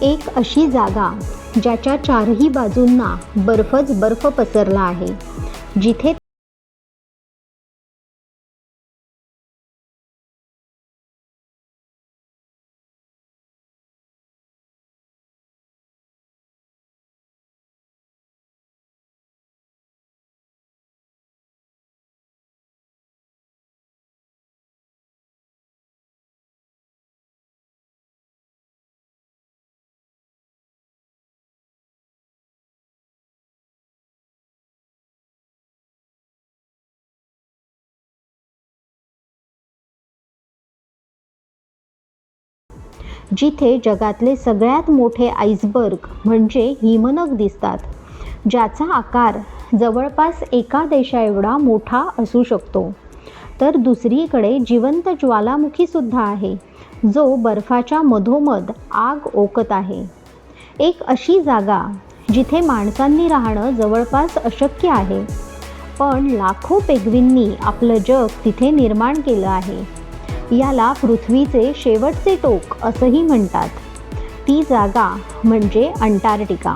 एक अशी जागा ज्याच्या चारही बाजूंना बर्फच बर्फ पसरला आहे, जिथे जिथे जगातले सगळ्यात मोठे आईसबर्ग म्हणजे हिमनग दिसतात, ज्याचा आकार जवळपास एका देशाएवढा मोठा असू शकतो. तर दुसरीकडे जिवंत ज्वालामुखीसुद्धा आहे, जो बर्फाच्या मधोमध आग ओकत आहे. एक अशी जागा जिथे माणसांनी राहणं जवळपास अशक्य आहे, पण लाखो पेंग्विननी आपलं जग तिथे निर्माण केलं आहे. याला पृथ्वीचे शेवटचे टोक असंही म्हणतात. ती जागा म्हणजे अंटार्क्टिका.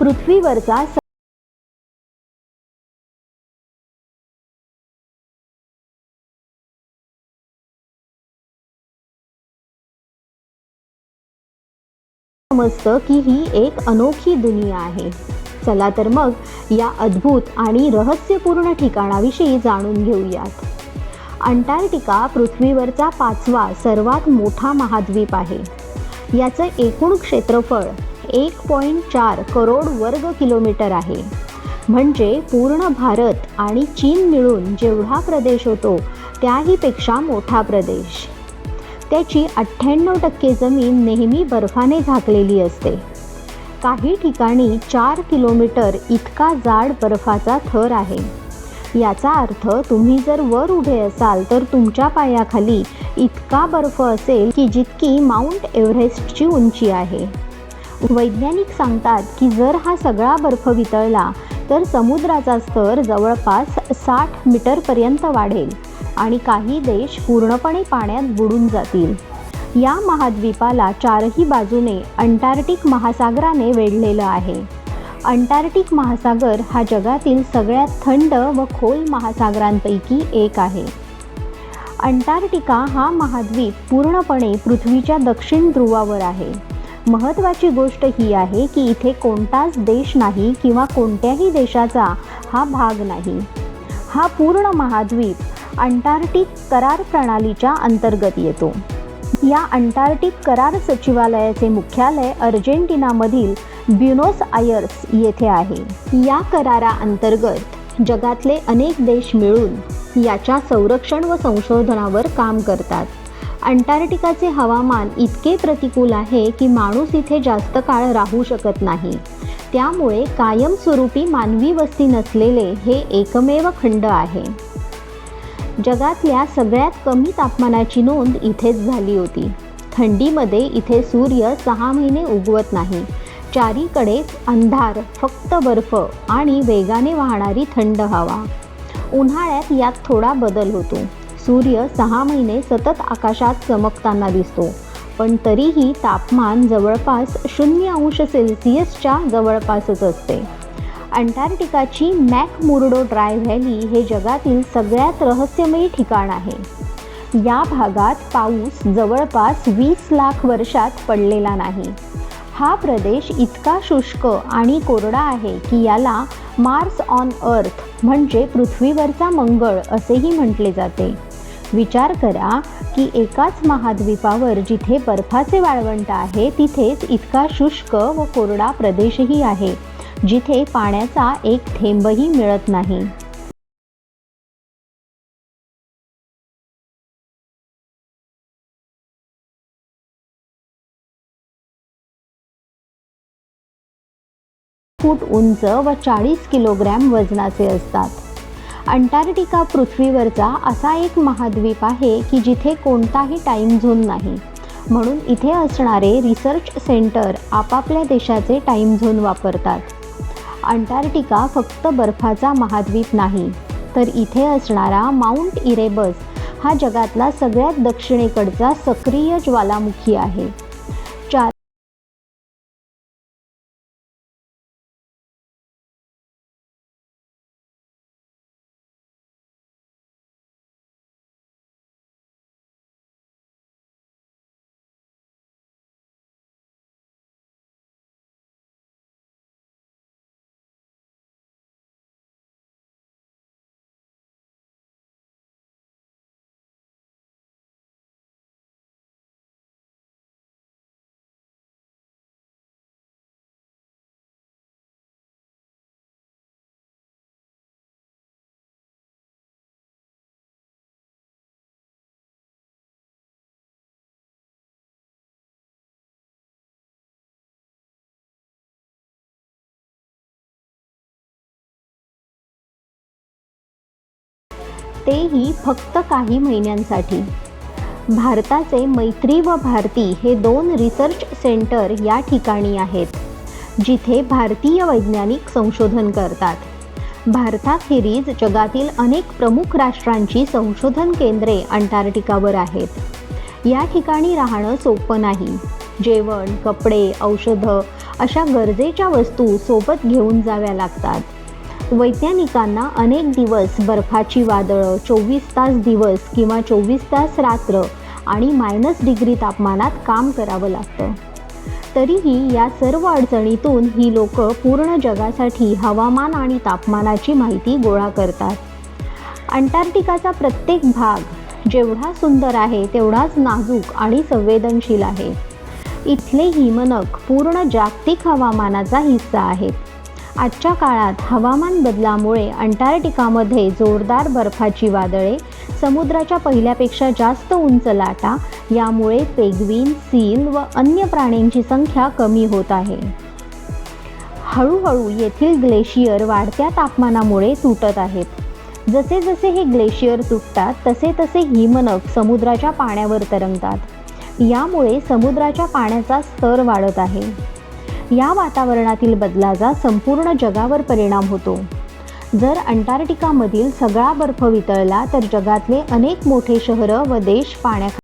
पृथ्वीवरचा समजतं की ही एक अनोखी दुनिया आहे. चला तर मग या अद्भुत आणि रहस्यपूर्ण ठिकाणाविषयी जाणून घेऊयात. अंटार्क्टिका पृथ्वीवरचा 5वा सर्वात मोठा महाद्वीप आहे. याचं एकूण क्षेत्रफळ 1.4 करोड वर्ग किलोमीटर आहे. म्हणजे पूर्ण भारत आणि चीन मिळून जेवढा प्रदेश होतो त्याहीपेक्षा मोठा प्रदेश. त्याची 98% जमीन नेहमी बर्फाने झाकलेली असते. काही ठिकाणी 4 किलोमीटर इतका जाड बर्फाचा थर आहे. याचा अर्थ तुम्ही जर वर उभे असाल तर तुमच्या पायाखाली इतका बर्फ असेल की जितकी माउंट एव्हरेस्टची उंची आहे. वैज्ञानिक सांगतात की जर हा सगळा बर्फ वितळला तर समुद्राचा स्तर जवळपास 60 मीटरपर्यंत वाढेल आणि काही देश पूर्णपणे पाण्यात बुडून जातील. या महाद्वीपाला चारही बाजूने अंटार्क्टिक महासागराने वेढलेलं आहे. अंटार्क्टिक महासागर हा जगातील सगळ्यात थंड व खोल महासागरांपैकी एक आहे. अंटार्क्टिका हा महाद्वीप पूर्णपणे पृथ्वीच्या दक्षिण ध्रुवावर आहे. महत्त्वाची गोष्ट ही आहे की इथे कोणताच देश नाही किंवा कोणत्याही देशाचा हा भाग नाही. हा पूर्ण महाद्वीप अंटार्क्टिक करार प्रणालीच्या अंतर्गत येतो. या अंटार्क्टिक करार सचिवालयाचे मुख्यालय अर्जेंटिनामधील ब्युनोस आयर्स येथे आहे. या कराराअंतर्गत जगातले अनेक देश मिळून याच्या संरक्षण व संशोधनावर काम करतात. अंटार्क्टिकाचे हवामान इतके प्रतिकूल आहे की माणूस इथे जास्त काळ राहू शकत नाही. त्यामुळे कायमस्वरूपी मानवी वस्ती नसलेले हे एकमेव खंड आहे. जगातल्या सगळ्यात कमी तापमानाची नोंद इथेच झाली होती. थंडीमध्ये इथे सूर्य 6 महिने उगवत नाही. चारीकडे अंधार, फक्त बर्फ आणि वेगाने वाहणारी थंड हवा. उन्हाळ्यात यात थोडा बदल होतो. सूर्य 6 महिने सतत आकाशात चमकताना दिसतो, पण तरीही तापमान जवळपास 0 सेल्सिअसच्या जवळपासच असते. अंटार्क्टिकाची मॅकमुर्डो ड्राय व्हॅली हे जगातील सगळ्यात रहस्यमयी ठिकाण आहे. या भागात पाऊस जवळपास 20 लाख वर्षात पडलेला नाही. हा प्रदेश इतका शुष्क आणि कोरडा आहे की याला मार्स ऑन अर्थ म्हणजे पृथ्वीवरचा मंगळ असेही म्हटले जाते. विचार करा की एकाच महाद्वीपावर जिथे बर्फाचे वाळवंट आहे तिथेच इतका शुष्क व कोरडा प्रदेशही आहे, जिथे पाण्याचा एक थेंबही मिळत नाही. फूट उंच व 40 किलोग्रॅम वजनाचे असतात. अंटार्क्टिका पृथ्वीवरचा असा एक महाद्वीप आहे की जिथे कोणताही टाईम झोन नाही. म्हणून इथे असणारे रिसर्च सेंटर आपापल्या देशाचे टाईम झोन वापरतात. अंटार्क्टिका फक्त बर्फाचा महाद्वीप नाही, तर इथे असणारा माउंट इरेबस हा जगातला सगळ्यात दक्षिणेकडचा सक्रिय ज्वालामुखी आहे. तेही फक्त काही महिन्यांसाठी. भारताचे मैत्री व भारती हे 2 रिसर्च सेंटर या ठिकाणी आहेत, जिथे भारतीय वैज्ञानिक संशोधन करतात. भारताखेरीज जगातील अनेक प्रमुख राष्ट्रांची संशोधन केंद्रे अंटार्क्टिकावर आहेत. या ठिकाणी राहणं सोपं नाही. जेवण, कपडे, औषधं अशा गरजेच्या वस्तू सोबत घेऊन जाव्या लागतात. वैज्ञानिकांना अनेक दिवस बर्फाची वादळं, 24 तास दिवस किंवा 24 तास रात्र आणि -डिग्री तापमानात काम करावं लागतं. तरीही या सर्व अडचणीतून ही लोक पूर्ण जगासाठी हवामान आणि तापमानाची माहिती गोळा करतात. अंटार्क्टिकाचा प्रत्येक भाग जेवढा सुंदर आहे तेवढाच नाजूक आणि संवेदनशील आहे. इथले हिमनग पूर्ण जागतिक हवामानाचा हिस्सा आहेत. आजच्या काळात हवामान बदलामुळे अंटार्क्टिकामध्ये जोरदार बर्फाची वादळे, समुद्राच्या पहिल्यापेक्षा जास्त उंच लाटा, यामुळे पेंग्विन, सील व अन्य प्राण्यांची संख्या कमी होत आहे. हळूहळू येथील ग्लेशियर वाढत्या तापमानामुळे तुटत आहेत. जसे जसे हे ग्लेशियर तुटतात तसे तसे हिमनग समुद्राच्या पाण्यावर तरंगतात. यामुळे समुद्राच्या पाण्याचा स्तर वाढत आहे. या वातावरणातील बदलाचा संपूर्ण जगावर परिणाम होतो. जर अंटार्क्टिकामधील सगळा बर्फ वितळला तर जगातले अनेक मोठे शहरं व देश पाण्याखाली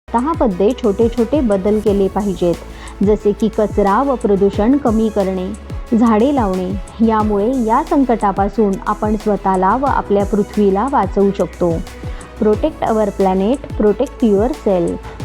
मध्ये छोटे छोटे बदल केले पाहिजेत, जसे की कचरा व प्रदूषण कमी करणे, झाडे लावणे. यामुळे या संकटापासून आपण स्वतःला व आपल्या पृथ्वीला वाचवू शकतो. Protect our planet, protect your self.